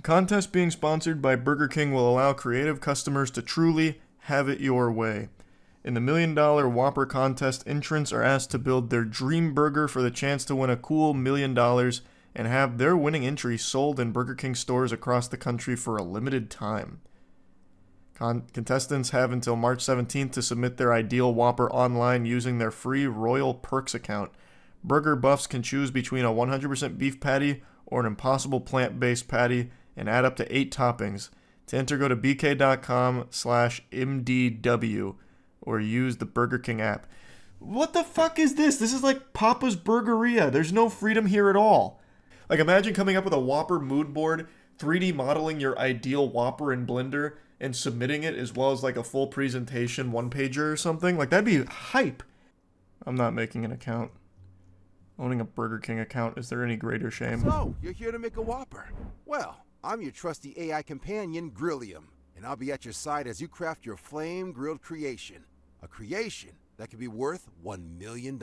Contest being sponsored by Burger King will allow creative customers to truly have it your way. In the $1 Million Whopper contest, entrants are asked to build their dream burger for the chance to win a cool $1 million and have their winning entry sold in Burger King stores across the country for a limited time. Contestants have until March 17th to submit their ideal Whopper online using their free Royal Perks account. Burger buffs can choose between a 100% beef patty or an impossible plant-based patty and add up to 8 toppings. To enter, go to bk.com/mdw or use the Burger King app. What the fuck is this? This is like Papa's Burgeria. There's no freedom here at all. Like, imagine coming up with a Whopper mood board, 3D modeling your ideal Whopper in Blender, and submitting it as well as like a full presentation one-pager or something. Like, that'd be hype. I'm not making an account. Owning a Burger King account, is there any greater shame? So, you're here to make a Whopper. Well, I'm your trusty AI companion, Grillium, and I'll be at your side as you craft your flame-grilled creation. A creation that could be worth $1 million.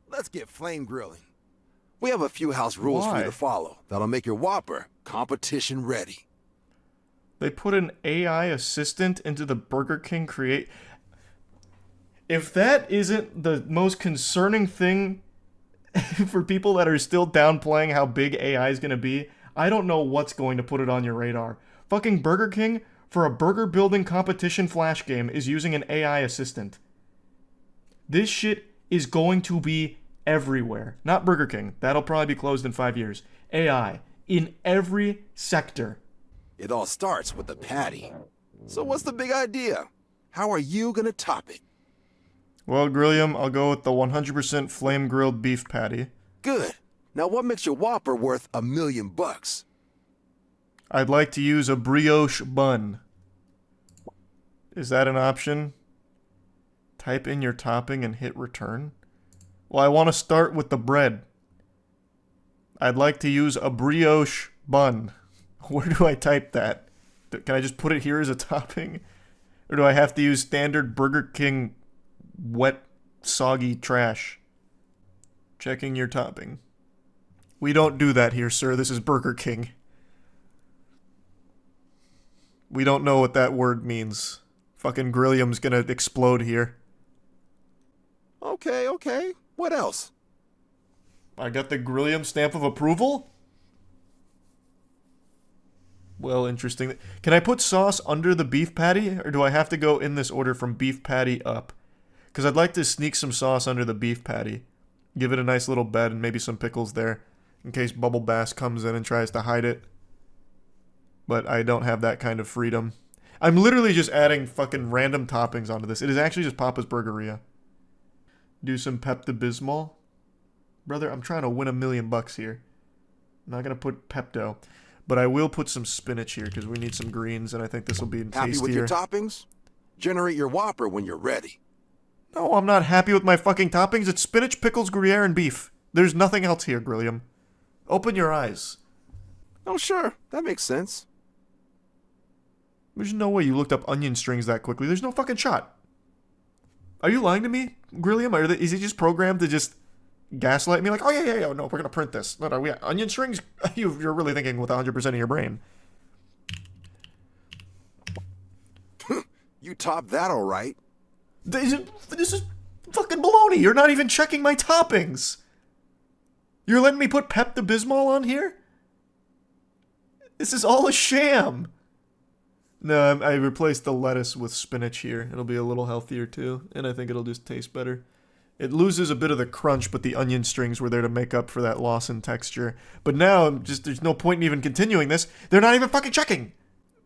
Let's get flame grilling. We have a few house rules for you to follow that'll make your Whopper competition ready. They put an AI assistant into the Burger King create. If that isn't the most concerning thing for people that are still downplaying how big AI is going to be, I don't know what's going to put it on your radar. Fucking Burger King, for a burger building competition flash game, is using an AI assistant. This shit is going to be everywhere. Not Burger King. That'll probably be closed in 5 years. AI. In every sector. It all starts with the patty. So what's the big idea? How are you gonna top it? Well, Grilliam, I'll go with the 100% flame-grilled beef patty. Good. Now what makes your Whopper worth $1 million? I'd like to use a brioche bun. Is that an option? Type in your topping and hit return. Well, I want to start with the bread. I'd like to use a brioche bun. Where do I type that? Can I just put it here as a topping? Or do I have to use standard Burger King wet, soggy trash? Checking your topping. We don't do that here, sir. This is Burger King. We don't know what that word means. Fucking Grillium's gonna explode here. Okay. What else? I got the Grillium stamp of approval? Well, interesting. Can I put sauce under the beef patty? Or do I have to go in this order from beef patty up? Because I'd like to sneak some sauce under the beef patty. Give it a nice little bed and maybe some pickles there. In case Bubble Bass comes in and tries to hide it. But I don't have that kind of freedom. I'm literally just adding fucking random toppings onto this. It is actually just Papa's Burgeria. Do some Pepto-Bismol. Brother, I'm trying to win $1 million here. I'm not going to put Pepto. But I will put some spinach here because we need some greens and I think this will be tastier. Happy with your toppings? Generate your Whopper when you're ready. No, I'm not happy with my fucking toppings. It's spinach, pickles, Gruyere, and beef. There's nothing else here, Grilliam. Open your eyes. Oh, sure. That makes sense. There's no way you looked up onion strings that quickly. There's no fucking shot. Are you lying to me, Grilliam? Is he just programmed to just gaslight me? Like, oh, yeah, no, we're going to print this. No, we onion strings? You're really thinking with 100% of your brain. You topped that all right. This is fucking baloney. You're not even checking my toppings. You're letting me put Pepto-Bismol on here? This is all a sham. No, I replaced the lettuce with spinach here. It'll be a little healthier too, and I think it'll just taste better. It loses a bit of the crunch, but the onion strings were there to make up for that loss in texture. But now, there's no point in even continuing this. They're not even fucking checking!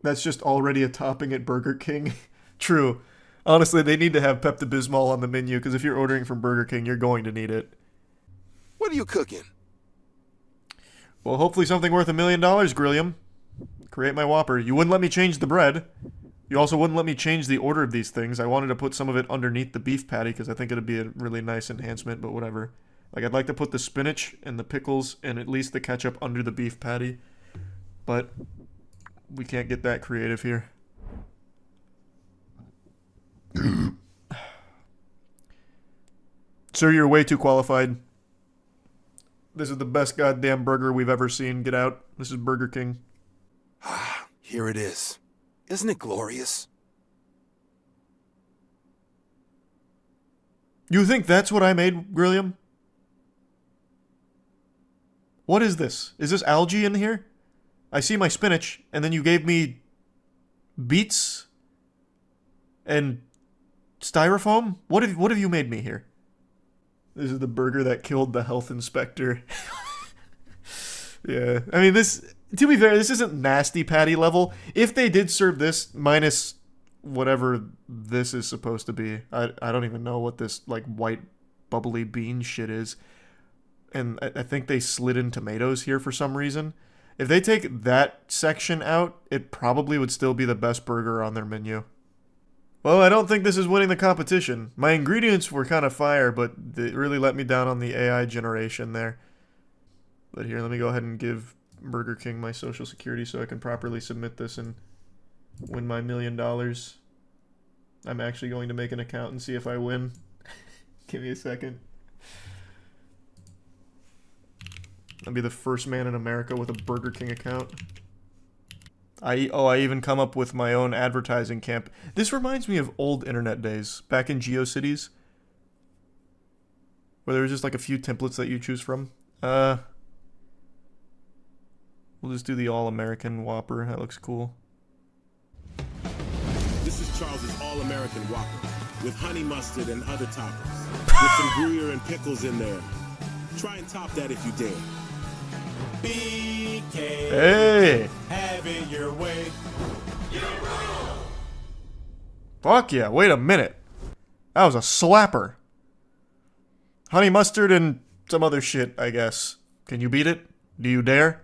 That's just already a topping at Burger King. True. Honestly, they need to have Pepto-Bismol on the menu, because if you're ordering from Burger King, you're going to need it. What are you cooking? Well, hopefully something worth $1 million, Grilliam. Create my Whopper. You wouldn't let me change the bread. You also wouldn't let me change the order of these things. I wanted to put some of it underneath the beef patty because I think it'd be a really nice enhancement, but whatever. Like, I'd like to put the spinach and the pickles and at least the ketchup under the beef patty. But we can't get that creative here. Sir, you're way too qualified. This is the best goddamn burger we've ever seen. Get out. This is Burger King. here it is. Isn't it glorious? You think that's what I made, Grilliam? What is this? Is this algae in here? I see my spinach, and then you gave me beets and styrofoam? What have you made me here? This is the burger that killed the health inspector. Yeah, I mean, this, to be fair, this isn't nasty patty level. If they did serve this minus whatever this is supposed to be, I don't even know what this, like, white bubbly bean shit is. And I think they slid in tomatoes here for some reason. If they take that section out, it probably would still be the best burger on their menu. Well, I don't think this is winning the competition. My ingredients were kind of fire, but they really let me down on the AI generation there. But here, let me go ahead and give Burger King my social security so I can properly submit this and win my $1 million. I'm actually going to make an account and see if I win. Give me a second. I'll be the first man in America with a Burger King account. I even come up with my own advertising camp. This reminds me of old internet days, back in GeoCities, where there was just like a few templates that you choose from. We'll just do the All-American Whopper. That looks cool. This is Charles's All-American Whopper with honey mustard and other toppings. With some Gruyere and pickles in there. Try and top that if you dare. BK. Hey! Have it your way. Fuck yeah, wait a minute. That was a slapper. Honey mustard and some other shit, I guess. Can you beat it? Do you dare?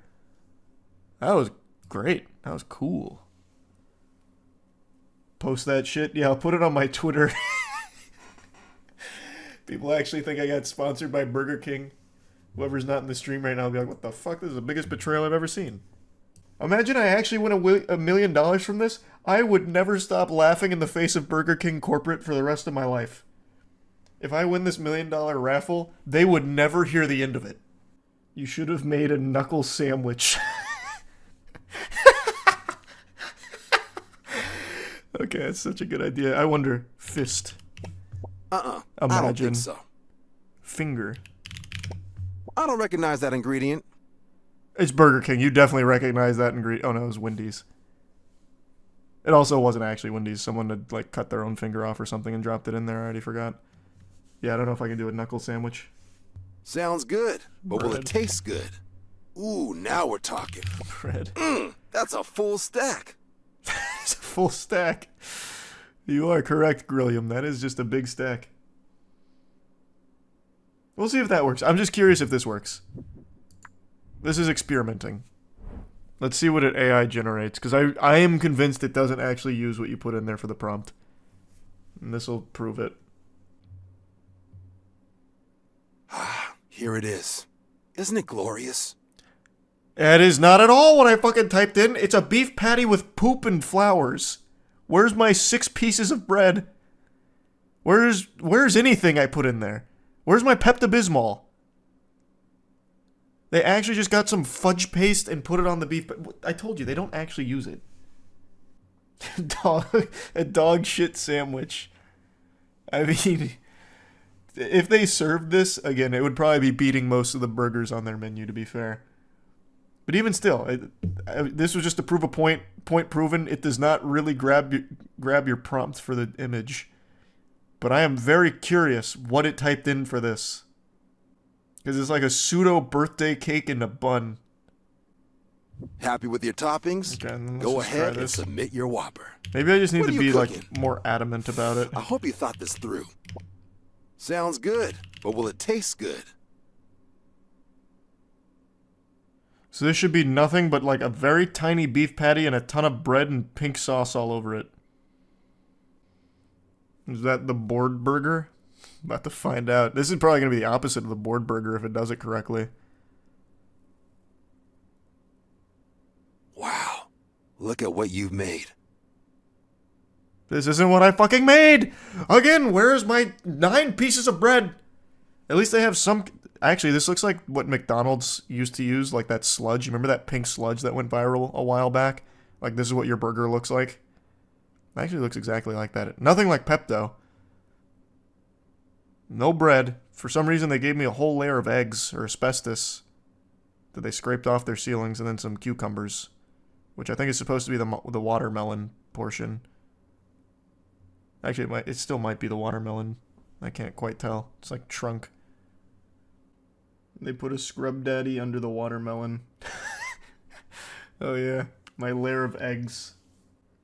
That was great. That was cool. Post that shit? Yeah, I'll put it on my Twitter. People actually think I got sponsored by Burger King. Whoever's not in the stream right now will be like, what the fuck? This is the biggest betrayal I've ever seen. Imagine I actually win $1 million from this. I would never stop laughing in the face of Burger King corporate for the rest of my life. If I win this $1 million raffle, they would never hear the end of it. You should have made a knuckle sandwich. Okay, that's such a good idea. I wonder, fist. I Imagine. don't think so. Finger. I don't recognize that ingredient. It's Burger King. You definitely recognize that ingredient. Oh no, it was Wendy's. It also wasn't actually Wendy's. Someone had like cut their own finger off or something and dropped it in there. I already forgot. Yeah, I don't know if I can do a knuckle sandwich. Sounds good, but will Bread. it taste good? Ooh, now we're talking. Bread. That's a full stack. It's a full stack. You are correct, Grilliam. That is just a big stack. We'll see if that works. I'm just curious if this works. This is experimenting. Let's see what it AI generates, because I am convinced it doesn't actually use what you put in there for the prompt. And this will prove it. Here it is. Isn't it glorious? It is not at all what I fucking typed in. It's a beef patty with poop and flowers. Where's my 6 pieces of bread? Where's anything I put in there? Where's my Pepto-Bismol? They actually just got some fudge paste and put it on the beef. I told you, they don't actually use it. A dog shit sandwich. I mean, if they served this, again, it would probably be beating most of the burgers on their menu, to be fair. But even still, this was just to prove a point. Point proven. It does not really grab your prompt for the image. But I am very curious what it typed in for this. Because it's like a pseudo birthday cake in a bun. Happy with your toppings? Okay, then let's Go just try ahead and this. submit your Whopper. Maybe I just need What to are be you like cooking? more adamant about it. I hope you thought this through. Sounds good, but will it taste good? So this should be nothing but like a very tiny beef patty and a ton of bread and pink sauce all over it. Is that the board burger? About to find out. This is probably going to be the opposite of the board burger if it does it correctly. Wow, look at what you've made. This isn't what I fucking made! Again, where's my 9 pieces of bread? At least they have some... Actually, this looks like what McDonald's used to use, like that sludge. You remember that pink sludge that went viral a while back? Like, this is what your burger looks like. It actually looks exactly like that. Nothing like Pepto. No bread. For some reason, they gave me a whole layer of eggs or asbestos that they scraped off their ceilings, and then some cucumbers, which I think is supposed to be the watermelon portion. Actually, it still might be the watermelon. I can't quite tell. It's like trunk. They put a scrub daddy under the watermelon. Oh yeah, my layer of eggs.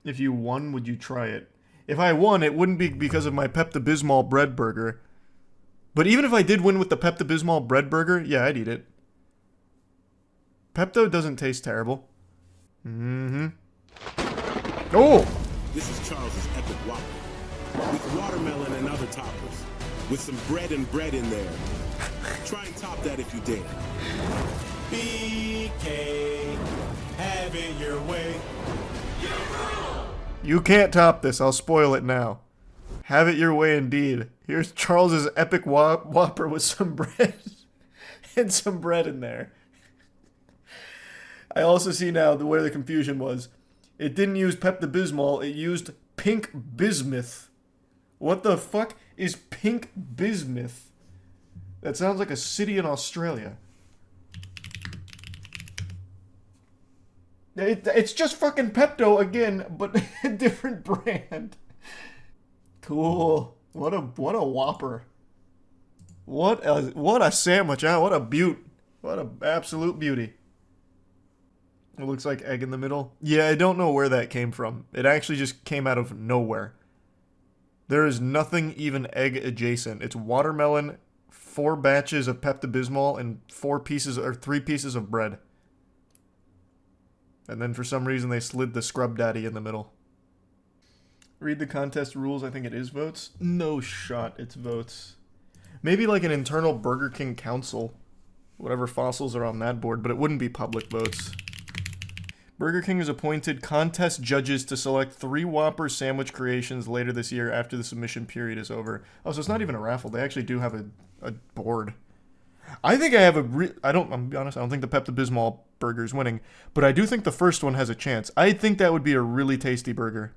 If you won, would you try it? If I won, it wouldn't be because of my Pepto-Bismol bread burger. But even if I did win with the Pepto-Bismol bread burger, yeah, I'd eat it. Pepto doesn't taste terrible. Mm-hmm. Oh! This is Charles's Epic Whopper. With watermelon and other toppers. With some bread in there. Try and top that if you dare. BK, have it your way. You can't top this. I'll spoil it now. Have it your way indeed. Here's Charles's Epic Whopper with some bread. And some bread in there. I also see now where the confusion was. It didn't use Pepto-Bismol. It used pink bismuth. What the fuck is pink bismuth? That sounds like a city in Australia. It's just fucking Pepto again, but a different brand. Cool. What a whopper. What a sandwich, huh? What a beaut. What a absolute beauty. It looks like egg in the middle. Yeah, I don't know where that came from. It actually just came out of nowhere. There is nothing even egg adjacent. It's watermelon, 4 batches of Pepto-Bismol, and 3 pieces of bread. And then for some reason they slid the scrub daddy in the middle. Read the contest rules. I think it is votes. No shot it's votes. Maybe like an internal Burger King council. Whatever fossils are on that board, but it wouldn't be public votes. Burger King has appointed contest judges to select 3 Whopper sandwich creations later this year after the submission period is over. Oh, so it's not even a raffle. They actually do have a board. I think I have I'm gonna be honest, I don't think the Pepto-Bismol burger is winning, but I do think the first one has a chance. I think that would be a really tasty burger.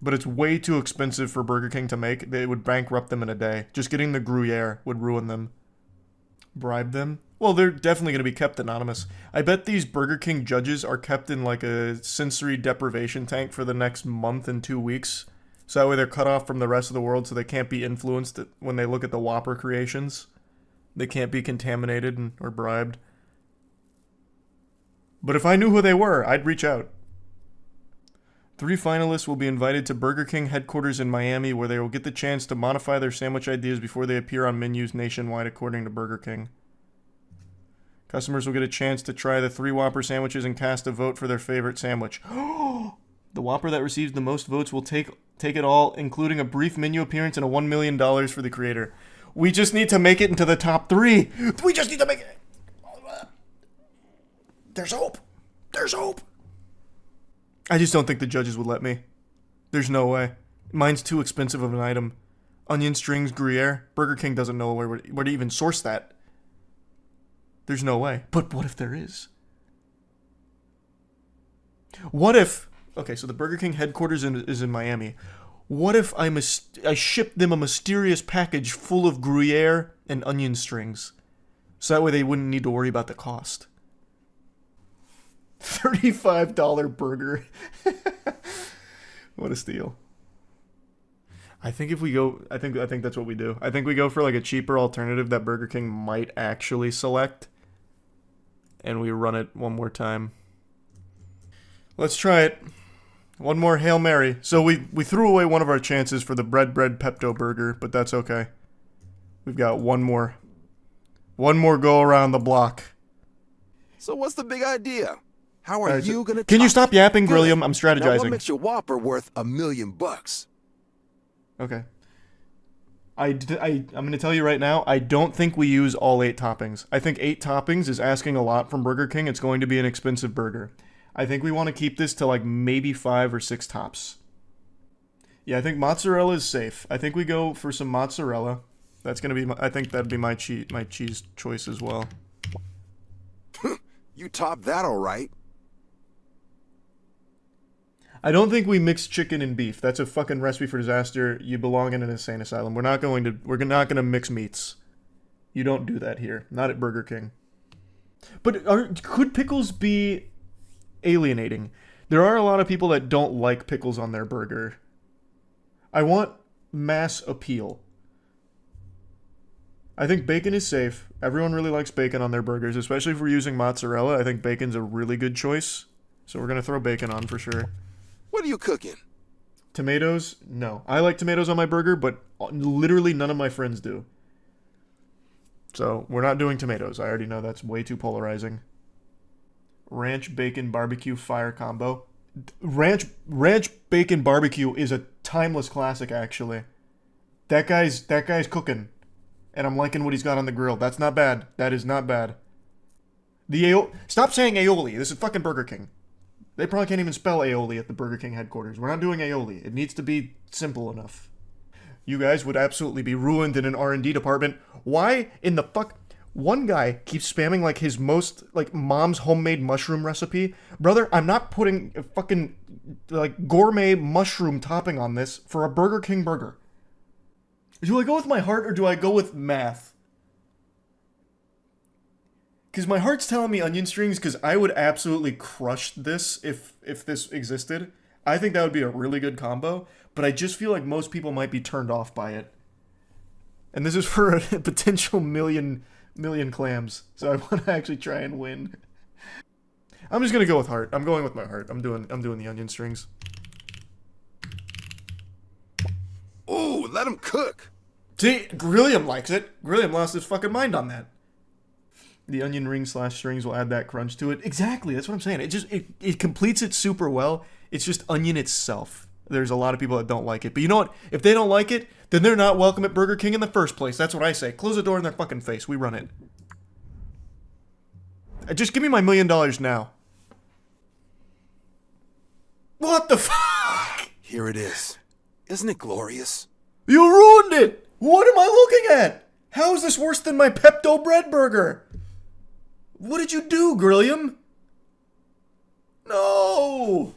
But it's way too expensive for Burger King to make. They would bankrupt them in a day. Just getting the Gruyere would ruin them. Bribe them? Well, they're definitely going to be kept anonymous. I bet these Burger King judges are kept in like a sensory deprivation tank for the next month and 2 weeks. So that way they're cut off from the rest of the world so they can't be influenced when they look at the Whopper creations. They can't be contaminated or bribed. But if I knew who they were, I'd reach out. 3 finalists will be invited to Burger King headquarters in Miami, where they will get the chance to modify their sandwich ideas before they appear on menus nationwide, according to Burger King. Customers will get a chance to try the 3 Whopper sandwiches and cast a vote for their favorite sandwich. The Whopper that receives the most votes will take it all, including a brief menu appearance and a $1 million for the creator. We just need to make it into the top 3. We just need to make it. There's hope. There's hope. I just don't think the judges would let me. There's no way. Mine's too expensive of an item. Onion strings, Gruyere. Burger King doesn't know where to even source that. There's no way. But what if there is? What if... Okay, so the Burger King headquarters is in Miami. What if I ship them a mysterious package full of Gruyere and onion strings? So that way they wouldn't need to worry about the cost. $35 burger. What a steal. I think if we go... I think that's what we do. I think we go for like a cheaper alternative that Burger King might actually select. And we run it one more time. Let's try it. One more Hail Mary. So we threw away one of our chances for the bread Pepto burger, but that's okay. We've got one more go around the block. So what's the big idea? How are you gonna? Can you stop yapping, Good. Grilliam? I'm strategizing. Now what makes your Whopper worth $1 million? Okay. I'm going to tell you right now, I don't think we use all 8 toppings. I think 8 toppings is asking a lot from Burger King. It's going to be an expensive burger. I think we want to keep this to like maybe 5 or 6 tops. Yeah, I think mozzarella is safe. I think we go for some mozzarella. That's going to be, I think that'd be my cheese choice as well. You topped that all right. I don't think we mix chicken and beef. That's a fucking recipe for disaster. You belong in an insane asylum. We're not going to mix meats. You don't do that here. Not at Burger King. But could pickles be alienating? There are a lot of people that don't like pickles on their burger. I want mass appeal. I think bacon is safe. Everyone really likes bacon on their burgers, especially if we're using mozzarella. I think bacon's a really good choice. So we're going to throw bacon on for sure. What are you cooking? Tomatoes? No. I like tomatoes on my burger, but literally none of my friends do. So we're not doing tomatoes. I already know that's way too polarizing. Ranch bacon barbecue fire combo. Ranch bacon barbecue is a timeless classic, actually. That guy's cooking, and I'm liking what he's got on the grill. That's not bad. That is not bad. Stop saying aioli. This is fucking Burger King. They probably can't even spell aioli at the Burger King headquarters. We're not doing aioli. It needs to be simple enough. You guys would absolutely be ruined in an R&D department. Why in the fuck? One guy keeps spamming like his most like mom's homemade mushroom recipe. Brother, I'm not putting a fucking like gourmet mushroom topping on this for a Burger King burger. Do I go with my heart or do I go with math? Because my heart's telling me onion strings because I would absolutely crush this if this existed. I think that would be a really good combo, but I just feel like most people might be turned off by it. And this is for a potential million clams, so I want to actually try and win. I'm just gonna go with heart. I'm going with my heart. I'm doing the onion strings. Ooh, let him cook. See, Grilliam likes it. Grilliam lost his fucking mind on that. The onion ring / strings will add that crunch to it. Exactly, that's what I'm saying. It completes it super well. It's just onion itself. There's a lot of people that don't like it. But you know what? If they don't like it, then they're not welcome at Burger King in the first place. That's what I say. Close the door in their fucking face. We run it. Just give me my $1 million now. What the fuck? Here it is. Isn't it glorious? You ruined it! What am I looking at? How is this worse than my Pepto bread burger? What did you do, Grilliam? No!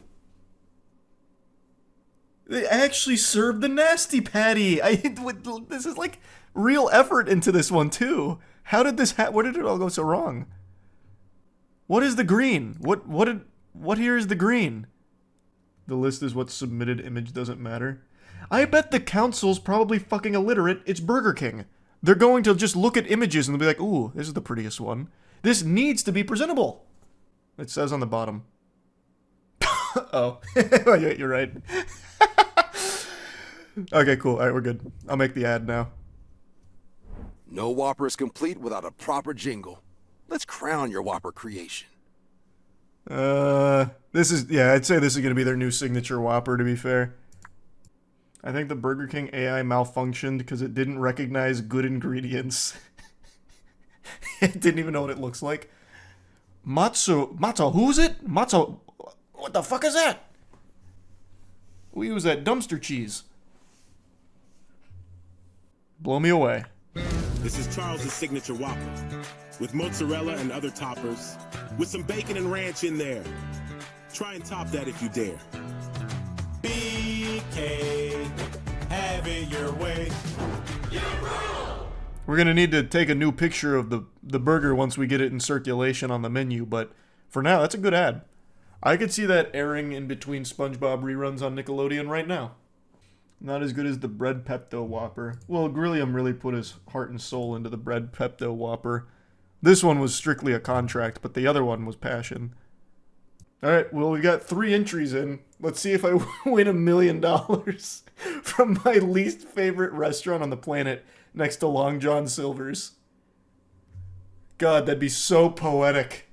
They actually served the nasty patty. This is like real effort into this one too. How did this where did it all go so wrong? What is the green? What here is the green? The list is what submitted image doesn't matter. I bet the council's probably fucking illiterate. It's Burger King. They're going to just look at images and they'll be like, ooh, this is the prettiest one. This needs to be presentable. It says on the bottom. Oh, you're right. Okay, cool. All right, we're good. I'll make the ad now. No Whopper is complete without a proper jingle. Let's crown your Whopper creation. I'd say this is going to be their new signature Whopper, to be fair. I think the Burger King AI malfunctioned because it didn't recognize good ingredients. It didn't even know what it looks like. Matzo, who's it? Matzo, what the fuck is that? We use that dumpster cheese. Blow me away. This is Charles's signature Whopper, with mozzarella and other toppers, with some bacon and ranch in there. Try and top that if you dare. BK, have it your way. We're gonna need to take a new picture of the burger once we get it in circulation on the menu, but for now, that's a good ad. I could see that airing in between SpongeBob reruns on Nickelodeon right now. Not as good as the bread Pepto Whopper. Well, Grilliam really put his heart and soul into the bread Pepto Whopper. This one was strictly a contract, but the other one was passion. Alright, well, we got 3 entries in. Let's see if I win $1 million from my least favorite restaurant on the planet next to Long John Silver's. God, that'd be so poetic.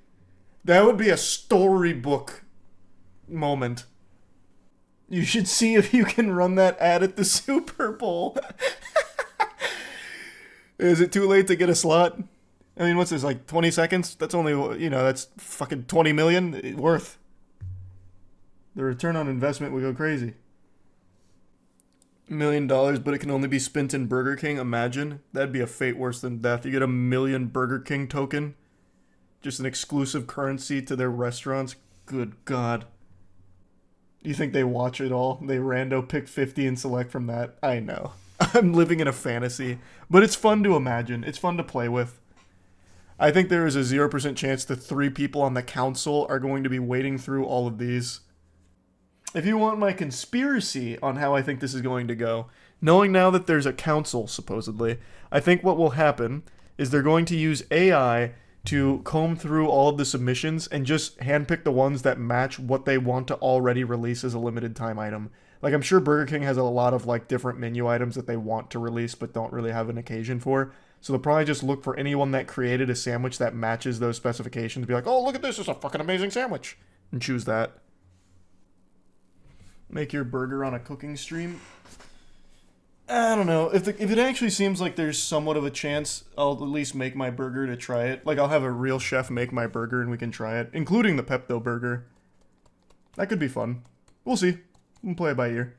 That would be a storybook moment. You should see if you can run that ad at the Super Bowl. Is it too late to get a slot? I mean, what's this, like 20 seconds? That's only, that's fucking 20 million worth. The return on investment would go crazy. $1 million, but it can only be spent in Burger King. Imagine. That'd be a fate worse than death. You get 1 million Burger King token. Just an exclusive currency to their restaurants. Good God. You think they watch it all? They rando pick 50 and select from that? I know. I'm living in a fantasy. But it's fun to imagine. It's fun to play with. I think there is a 0% chance that 3 people on the council are going to be wading through all of these. If you want my conspiracy on how I think this is going to go, knowing now that there's a council, supposedly, I think what will happen is they're going to use AI to comb through all of the submissions and just handpick the ones that match what they want to already release as a limited time item. Like, I'm sure Burger King has a lot of, like, different menu items that they want to release but don't really have an occasion for. So they'll probably just look for anyone that created a sandwich that matches those specifications, be like, oh, look at this, it's a fucking amazing sandwich, and choose that. Make your burger on a cooking stream. I don't know. If it actually seems like there's somewhat of a chance, I'll at least make my burger to try it. Like, I'll have a real chef make my burger and we can try it, including the Pepto burger. That could be fun. We'll see. We'll play it by ear.